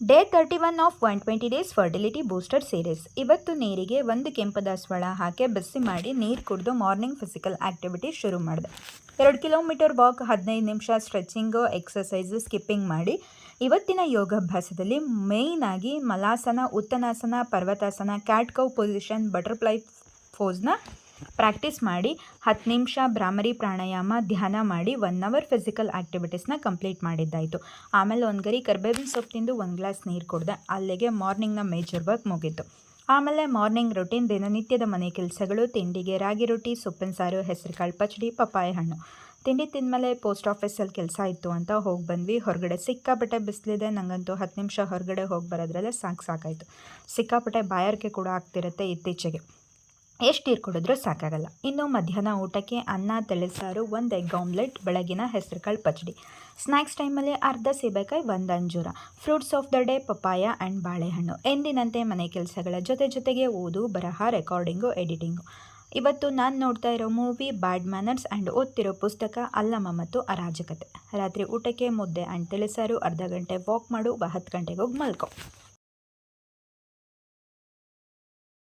Day 31 of 120 days fertility booster series. ಇವತ್ತು ನೀರಿಗೆ ಒಂದು ಕೆಂಪು ದಾಸವಾಳ ಹಾಕಿ ಬಿಸಿ ಮಾಡಿ ನೀರು ಕುಡಿದು ಮಾರ್ನಿಂಗ್ ಫಿಸಿಕಲ್ ಆ್ಯಕ್ಟಿವಿಟಿ ಶುರು ಮಾಡಿದೆ. 2 ಕಿಲೋಮೀಟರ್ ವಾಕ್, 15 ನಿಮಿಷ ಸ್ಟ್ರೆಚಿಂಗು, ಎಕ್ಸಸೈಸು, ಸ್ಕಿಪ್ಪಿಂಗ್ ಮಾಡಿ. ಇವತ್ತಿನ ಯೋಗಾಭ್ಯಾಸದಲ್ಲಿ ಮೇಯ್ನಾಗಿ Malasana, Uttanasana, Parvatasana, cat cow position, butterfly ಪೋಸ್ನ ಪ್ರಾಕ್ಟೀಸ್ ಮಾಡಿ 10 ನಿಮಿಷ ಭ್ರಾಮರಿ ಪ್ರಾಣಾಯಾಮ ಧ್ಯಾನ ಮಾಡಿ 1 ಅವರ್ ಫಿಸಿಕಲ್ ಆ್ಯಕ್ಟಿವಿಟೀಸ್ನ ಕಂಪ್ಲೀಟ್ ಮಾಡಿದ್ದಾಯಿತು. ಆಮೇಲೆ ಒಂದು ಗರಿ ಕರ್ಬೇವಿನ ಸೊಪ್ಪು ತಿಂದು 1 ಗ್ಲಾಸ್ ನೀರು ಕುಡಿದೆ. ಅಲ್ಲಿಗೆ ಮಾರ್ನಿಂಗ್ನ ಮೇಜರ್ ವರ್ಕ್ ಮುಗೀತು. ಆಮೇಲೆ ಮಾರ್ನಿಂಗ್ ರೊಟೀನ್, ದಿನನಿತ್ಯದ ಮನೆ ಕೆಲಸಗಳು, ತಿಂಡಿಗೆ ರಾಗಿ ರೊಟ್ಟಿ, ಸೊಪ್ಪಿನ ಸಾರು, ಹೆಸರುಕಾಳು ಪಚ್ಚಡಿ, ಪಪ್ಪಾಯ ಹಣ್ಣು. ತಿಂಡಿ ತಿಂದಮೇಲೆ ಪೋಸ್ಟ್ ಆಫೀಸಲ್ಲಿ ಕೆಲಸ ಇತ್ತು ಅಂತ ಹೋಗಿ ಬಂದ್ವಿ. ಹೊರಗಡೆ ಸಿಕ್ಕಾಪಟ್ಟೆ ಬಿಸಿಲಿದೆ. ನನಗಂತೂ 10 ನಿಮಿಷ ಹೊರಗಡೆ ಹೋಗಿ ಬರೋದ್ರಲ್ಲೇ ಸಾಕಾಯಿತು. ಸಿಕ್ಕಾಪಟ್ಟೆ ಬಾಯಾರಿಕೆ ಕೂಡ ಆಗ್ತಿರುತ್ತೆ ಇತ್ತೀಚೆಗೆ. ಎಷ್ಟು ನೀರು ಕುಡಿದ್ರೂ ಸಾಕಾಗಲ್ಲ. ಇನ್ನು ಮಧ್ಯಾಹ್ನ ಊಟಕ್ಕೆ ಅನ್ನ, ತಿಳಿಸಾರು, 1 ಎಗ್ ಆಮ್ಲೆಟ್, ಬೆಳಗಿನ ಹೆಸರುಕಾಳು ಪಚ್ಚಡಿ. ಸ್ನ್ಯಾಕ್ಸ್ ಟೈಮಲ್ಲಿ ಅರ್ಧ ಸೀಬೆಕಾಯಿ, 1 ಅಂಜೂರ. Fruits of the day papaya and ಬಾಳೆಹಣ್ಣು. ಎಂದಿನಂತೆ ಮನೆ ಕೆಲಸಗಳ ಜೊತೆಗೆ ಓದು, ಬರಹ, ರೆಕಾರ್ಡಿಂಗು, ಎಡಿಟಿಂಗು. ಇವತ್ತು ನಾನು ನೋಡ್ತಾ ಇರೋ ಮೂವಿ ಬ್ಯಾಡ್ ಮ್ಯಾನರ್ಸ್ ಆ್ಯಂಡ್ ಓದ್ತಿರೋ ಪುಸ್ತಕ ಅಲ್ಲಮ ಮತ್ತು ಅರಾಜಕತೆ. ರಾತ್ರಿ ಊಟಕ್ಕೆ ಮುದ್ದೆ ಆ್ಯಂಡ್ ತಿಳಿಸಾರು, ಅರ್ಧ ಗಂಟೆ ವಾಕ್ ಮಾಡು, 10 ಗಂಟೆಗೆ ಹೋಗಿ ಮಲ್ಕೊ.